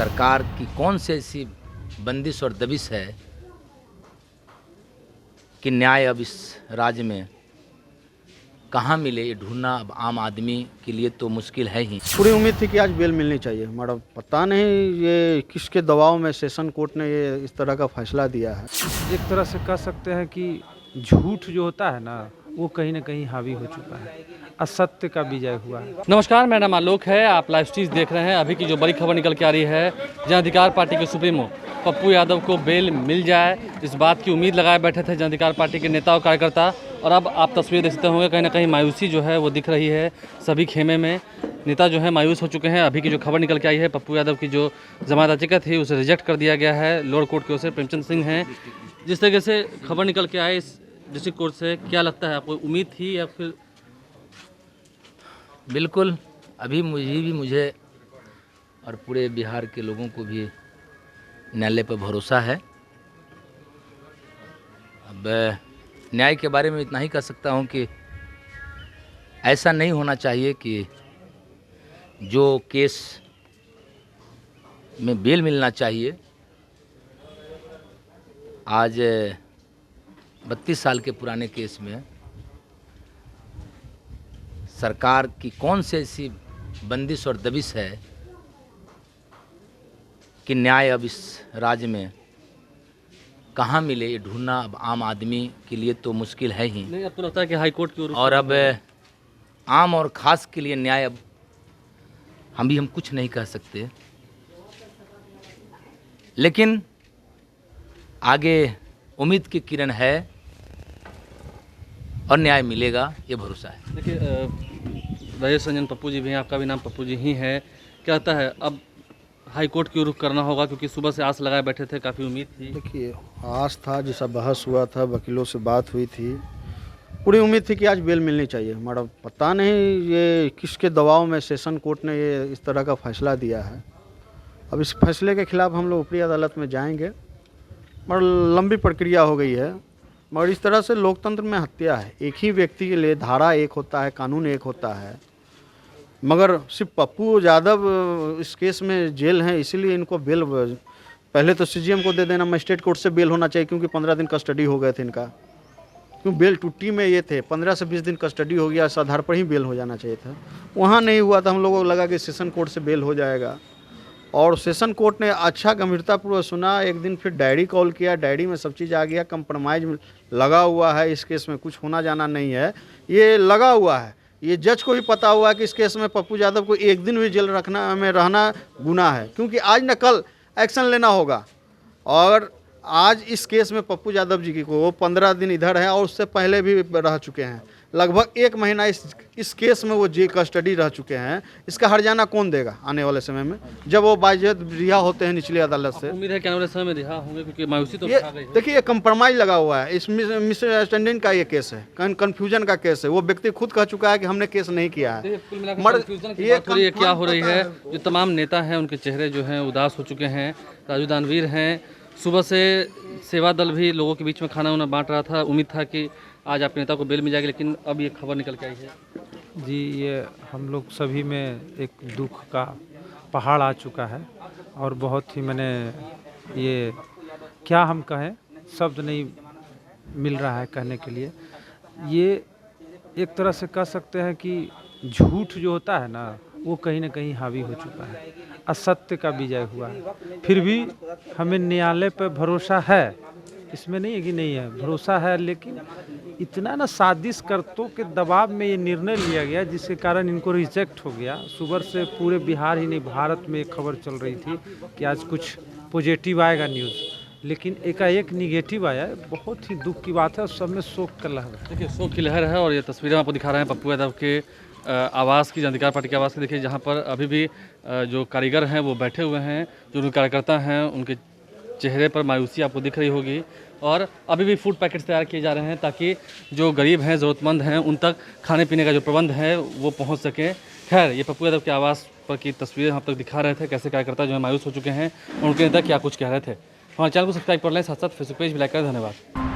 सरकार की कौन सी ऐसी बंदिश और दबिश है कि न्याय अब इस राज्य में कहाँ मिले, ये ढूंढना अब आम आदमी के लिए तो मुश्किल है ही। पूरी उम्मीद थी कि आज बेल मिलनी चाहिए, मगर पता नहीं ये किसके दबाव में सेशन कोर्ट ने ये इस तरह का फैसला दिया है। एक तरह से कह सकते हैं कि झूठ जो होता है ना, वो कहीं ना कहीं हावी हो चुका है, असत्य का विजय हुआ है। नमस्कार, मेरा नाम आलोक है। आप लाइव स्ट्रीज देख रहे हैं। अभी की जो बड़ी खबर निकल के आ रही है, जन अधिकार पार्टी के सुप्रीमो पप्पू यादव को बेल मिल जाए, इस बात की उम्मीद लगाए बैठे थे जन अधिकार पार्टी के नेता और कार्यकर्ता। और अब आप तस्वीर देख सकते होंगे, कहीं ना कहीं मायूसी जो है वो दिख रही है सभी खेमे में। नेता जो है मायूस हो चुके हैं। अभी की जो खबर निकल के आई है, पप्पू यादव की जो जमानत याचिका थी उसे रिजेक्ट कर दिया गया है लोअर कोर्ट की ओर से। प्रेमचंद सिंह हैं। जिस तरीके से खबर निकल के आए इस डिस्ट्रिक्ट कोर्ट से, क्या लगता है आपको, उम्मीद थी या फिर? बिल्कुल, अभी मुझे और पूरे बिहार के लोगों को भी न्यायालय पर भरोसा है। अब न्याय के बारे में इतना ही कह सकता हूं कि ऐसा नहीं होना चाहिए कि जो केस में बेल मिलना चाहिए, आज 32 साल के पुराने केस में सरकार की कौन सी ऐसी बंदिश और दबिश है कि न्याय अब इस राज्य में कहाँ मिले, ये ढूंढना अब आम आदमी के लिए तो मुश्किल है ही। नहीं, अब तो लगता है कि हाई कोर्ट की ओर और अब आम और ख़ास के लिए न्याय अब हम कुछ नहीं कह सकते, लेकिन आगे उम्मीद की किरण है और न्याय मिलेगा, ये भरोसा है। देखिए, राजेश रंजन पप्पू जी भी हैं, आपका भी नाम पप्पू जी ही है। क्या लगता है अब हाई कोर्ट की रुख करना होगा, क्योंकि सुबह से आस लगाए बैठे थे, काफ़ी उम्मीद थी? देखिए, आस था, जैसा बहस हुआ था, वकीलों से बात हुई थी, पूरी उम्मीद थी कि आज बेल मिलनी चाहिए, मगर पता नहीं ये किसके दबाव में सेशन कोर्ट ने ये इस तरह का फैसला दिया है। अब इस फैसले के खिलाफ हम लोग ऊपरी अदालत में जाएंगे, मगर लंबी प्रक्रिया हो गई है। मगर इस तरह से लोकतंत्र में हत्या है। एक ही व्यक्ति के लिए धारा एक होता है, कानून एक होता है, मगर सिर्फ पप्पू यादव इस केस में जेल हैं, इसीलिए इनको बेल पहले तो सीजीएम को दे देना, मजिस्ट्रेट कोर्ट से बेल होना चाहिए, क्योंकि 15 दिन कस्टडी हो गए थे इनका, क्यों बेल टुट्टी में ये थे, 15 से 20 दिन कस्टडी हो गया, इस आधार पर ही बेल हो जाना चाहिए था। वहाँ नहीं हुआ था, हम लोगों को लगा कि सेशन कोर्ट से बेल हो जाएगा, और सेशन कोर्ट ने अच्छा गंभीरतापूर्वक सुना। एक दिन फिर डायरी कॉल किया, डायरी में सब चीज़ आ गया, कंप्रोमाइज लगा हुआ है, इस केस में कुछ होना जाना नहीं है, ये लगा हुआ है। ये जज को भी पता हुआ है कि इस केस में पप्पू यादव को एक दिन भी जेल रखना में रहना गुनाह है, क्योंकि आज न कल एक्शन लेना होगा। और आज इस केस में पप्पू यादव जी को 15 दिन इधर है, और उससे पहले भी रह चुके हैं, लगभग 1 महीना इस केस में वो जेल कस्टडी रह चुके हैं। इसका हर्जाना कौन देगा आने वाले समय में, जब वो बाइज्जत रिहा होते हैं निचली अदालत से? उम्मीद है कि आने वाले समय में रिहा होंगे, क्योंकि मायूसी तो ये छा गई है। देखिए, ये कंप्रोमाइज लगा हुआ है, इस मिसअंडरस्टैंडिंग का ये केस है, कन्फ्यूजन का केस है। वो व्यक्ति खुद कह चुका है कि हमने केस नहीं किया है। कुल मिलाकर कंफ्यूजन की बात हो रही है, क्या हो रही है? जो तमाम नेता हैं उनके चेहरे जो हैं उदास हो चुके हैं। राजू दानवीर हैं, सुबह से सेवा दल भी लोगों के बीच में खाना उन्हें बांट रहा था। उम्मीद था कि आज आपके नेता को बेल मिल जाएगी, लेकिन अब ये खबर निकल के आई है। जी, ये हम लोग सभी में एक दुख का पहाड़ आ चुका है, और बहुत ही मैंने ये क्या हम कहें, शब्द नहीं मिल रहा है कहने के लिए। ये एक तरह से कह सकते हैं कि झूठ जो होता है ना, वो कहीं ना कहीं हावी हो चुका है, असत्य का विजय हुआ है। फिर भी हमें न्यायालय पर भरोसा है, इसमें नहीं है कि नहीं है, भरोसा है, लेकिन इतना ना साजिश करतों के दबाव में ये निर्णय लिया गया, जिसके कारण इनको रिजेक्ट हो गया। सुबह से पूरे बिहार ही नहीं, भारत में एक खबर चल रही थी कि आज कुछ पॉजिटिव आएगा न्यूज़, लेकिन एकाएक निगेटिव आया। बहुत ही दुख की बात है, और सब में शोक का लहर है। देखिए, शोक की लहर है, और ये तस्वीरें आपको दिखा रहे हैं पप्पू यादव के आवास की, जन अधिकार पार्टी के आवास की। देखिए, जहाँ पर अभी भी जो कारीगर हैं वो बैठे हुए हैं, जो उनके कार्यकर्ता हैं उनके चेहरे पर मायूसी आपको दिख रही होगी। और अभी भी फूड पैकेट्स तैयार किए जा रहे हैं, ताकि जो गरीब हैं, ज़रूरतमंद हैं, उन तक खाने पीने का जो प्रबंध है वो पहुँच सके। खैर, ये पप्पू यादव के आवास पर की तस्वीरें हम तक दिखा रहे थे, कैसे कार्यकर्ता जो है मायूस हो चुके हैं, और उनके नेता क्या कुछ कह रहे थे। हमारे चैनल को सब्सक्राइब कर लें, साथ साथ फेसबुक पेज भी लाइक करें। धन्यवाद।